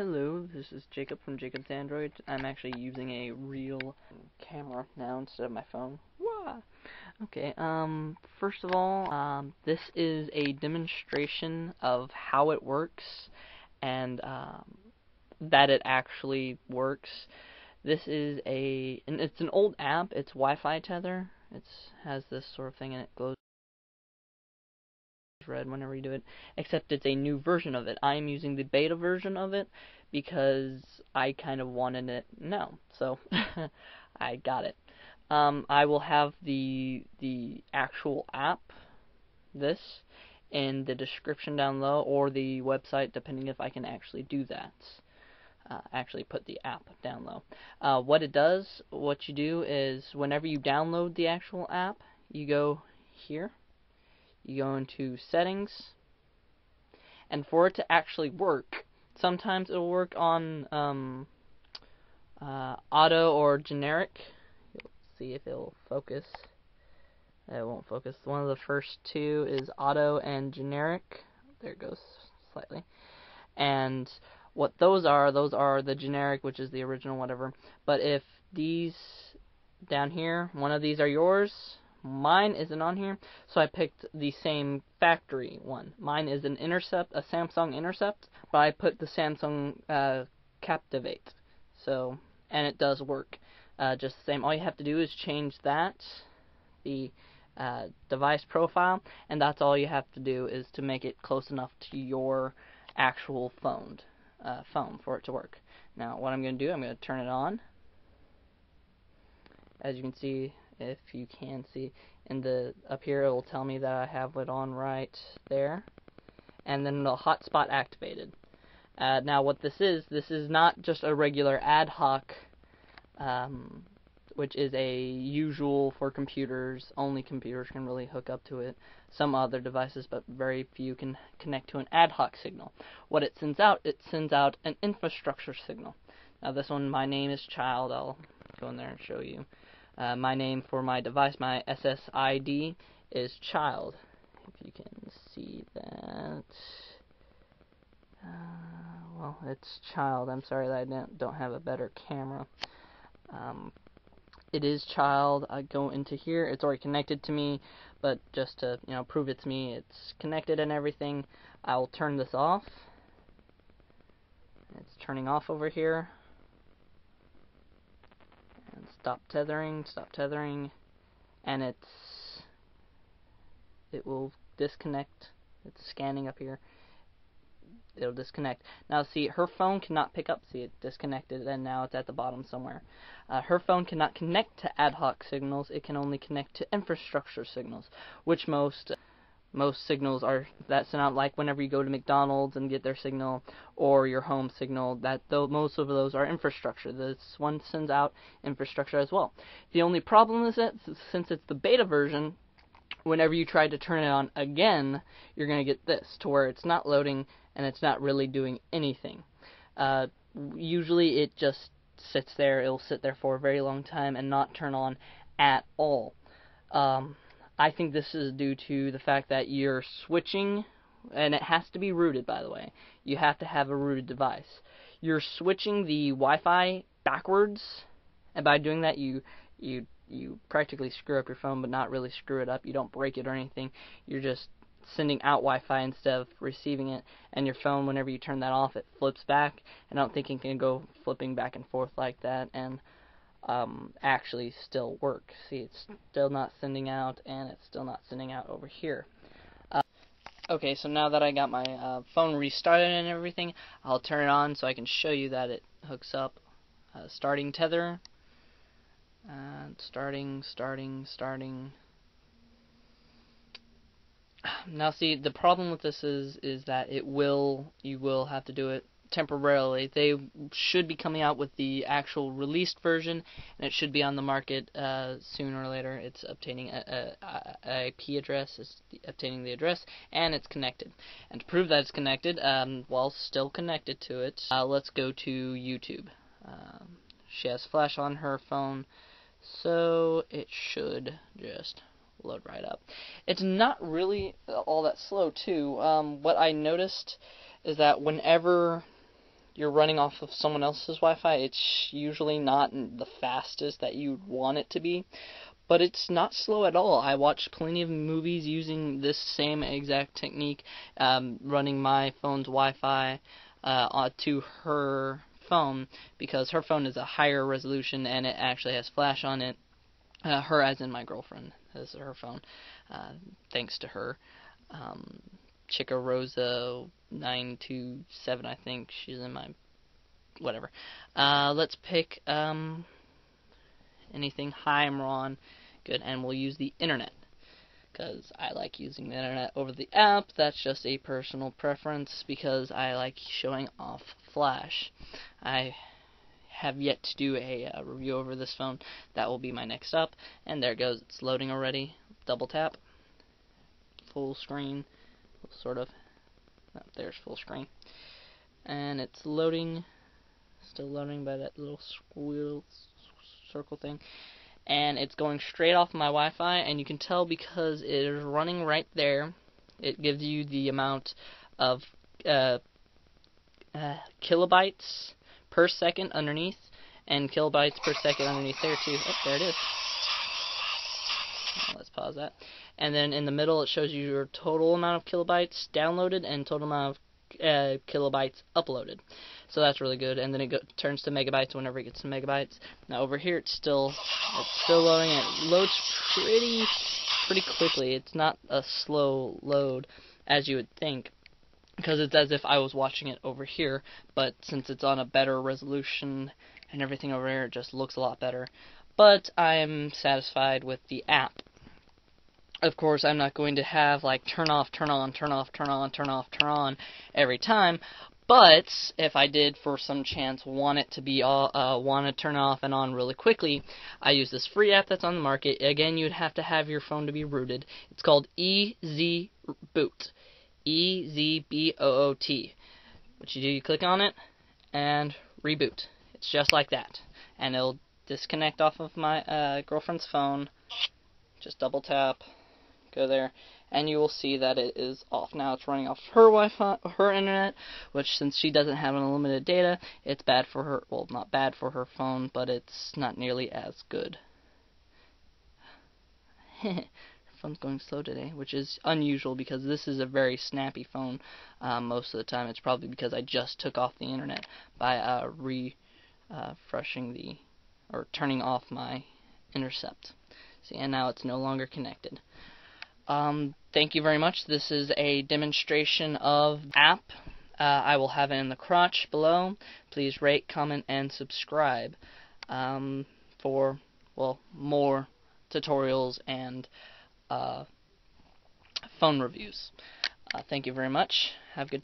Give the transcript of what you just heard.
Hello, this is Jacob from Jacob's Android. I'm actually using a real camera now instead of my phone. Wah! Okay, first of all, this is a demonstration of how it works and that it actually works. This is it's an old app. It's Wi-Fi tether. It has this sort of thing and it glows red whenever you do it, except it's a new version of it. I'm using the beta version of it because I kind of wanted it now, so I got it. I will have the actual app, in the description down below, or the website, depending if I can actually do that. Actually put the app down low. What it does, what you do is, whenever you download the actual app, you go here. You go into settings, and for it to actually work, sometimes it'll work on auto or generic. Let's see if it'll focus. It won't focus. One of the first two is auto and generic. There it goes slightly. And what those are the generic, which is the original, whatever. But if these down here, one of these are yours, mine isn't on here, so I picked the same factory one. Mine is an Intercept, a Samsung Intercept, but I put the Samsung Captivate. So, and it does work just the same. All you have to do is change that, the device profile, and that's all you have to do, is to make it close enough to your actual phone for it to work. Now, what I'm going to do, I'm going to turn it on. As you can see, if you can see in the up here, it will tell me that I have it on right there, and then the hotspot activated. Now what this is not just a regular ad hoc, which is a usual for computers. Only computers can really hook up to it. Some other devices, but very few can connect to an ad hoc signal. What it sends out an infrastructure signal. Now this one, my name is Child. I'll go in there and show you. My name for my device, my SSID, is Child. If you can see that. Well, it's Child. I'm sorry that I don't have a better camera. It is Child. I go into here. It's already connected to me, but just to prove it's me, it's connected and everything. I'll turn this off. It's turning off over here. Stop tethering, and it will disconnect. It's scanning up here. It'll disconnect. Now see, her phone cannot pick up. See, it disconnected, and now it's at the bottom somewhere. Her phone cannot connect to ad hoc signals. It can only connect to infrastructure signals, which most signals are that sent out, like whenever you go to McDonald's and get their signal, or your home signal. Most of those are infrastructure. This one sends out infrastructure as well. The only problem is that since it's the beta version, whenever you try to turn it on again, you're going to get this, to where it's not loading and it's not really doing anything. Usually it just sits there. It'll sit there for a very long time and not turn on at all. I think this is due to the fact that you're switching, and it has to be rooted, by the way. You have to have a rooted device. You're switching the Wi-Fi backwards, and by doing that, you practically screw up your phone, but not really screw it up. You don't break it or anything. You're just sending out Wi-Fi instead of receiving it, and your phone, whenever you turn that off, it flips back, and I don't think it can go flipping back and forth like that, and actually still work. See, it's still not sending out, and it's still not sending out over here. Okay, so now that I got my phone restarted and everything, I'll turn it on so I can show you that it hooks up. Starting tether. Starting. Now see, the problem with this is that you will have to do it temporarily. They should be coming out with the actual released version, and it should be on the market sooner or later. It's obtaining a IP address, it's obtaining the address, and it's connected. And to prove that it's connected, while still connected to it, let's go to YouTube. She has flash on her phone, so it should just load right up. It's not really all that slow too. What I noticed is that whenever you're running off of someone else's Wi-Fi, it's usually not the fastest that you'd want it to be, but it's not slow at all. I watched plenty of movies using this same exact technique, running my phone's Wi-Fi to her phone, because her phone is a higher resolution and it actually has flash on it. Her as in my girlfriend, this is her phone, thanks to her. Chica Rosa 927, I think. She's in my whatever. Let's pick anything Heimron. Good, and we'll use the internet, because I like using the internet over the app. That's just a personal preference, because I like showing off Flash. I have yet to do a review over this phone. That will be my next up. And there it goes. It's loading already. Double tap. Full screen. Sort of. Oh, there's full screen. And it's loading. Still loading by that little squirrel circle thing. And it's going straight off my Wi-Fi, and you can tell because it is running right there. It gives you the amount of kilobytes per second underneath, and kilobytes per second underneath there too. Oh, there it is. Let's pause that. And then in the middle it shows you your total amount of kilobytes downloaded and total amount of kilobytes uploaded. So that's really good. And then it turns to megabytes whenever it gets to megabytes. Now over here it's still loading. It loads pretty quickly. It's not a slow load as you would think, because it's as if I was watching it over here, but since it's on a better resolution and everything over here, it just looks a lot better. But I'm satisfied with the app. Of course, I'm not going to have like turn off, turn on, turn off, turn on, turn off, turn on every time. But if I did, for some chance, want it to be want to turn off and on really quickly, I use this free app that's on the market. Again, you'd have to have your phone to be rooted. It's called EZ Boot. EZBOOT. What you do, you click on it and reboot. It's just like that, and it'll disconnect off of my girlfriend's phone. Just double tap, go there, and you will see that it is off. Now it's running off her Wi-Fi, her internet, which, since she doesn't have unlimited data, it's bad for her. Well, not bad for her phone, but it's not nearly as good. Phone's going slow today, which is unusual because this is a very snappy phone most of the time. It's probably because I just took off the internet by refreshing or turning off my intercept. See, and now it's no longer connected. Thank you very much. This is a demonstration of the app. I will have it in the crotch below. Please rate, comment, and subscribe for, well, more tutorials and phone reviews. Thank you very much. Have a good day.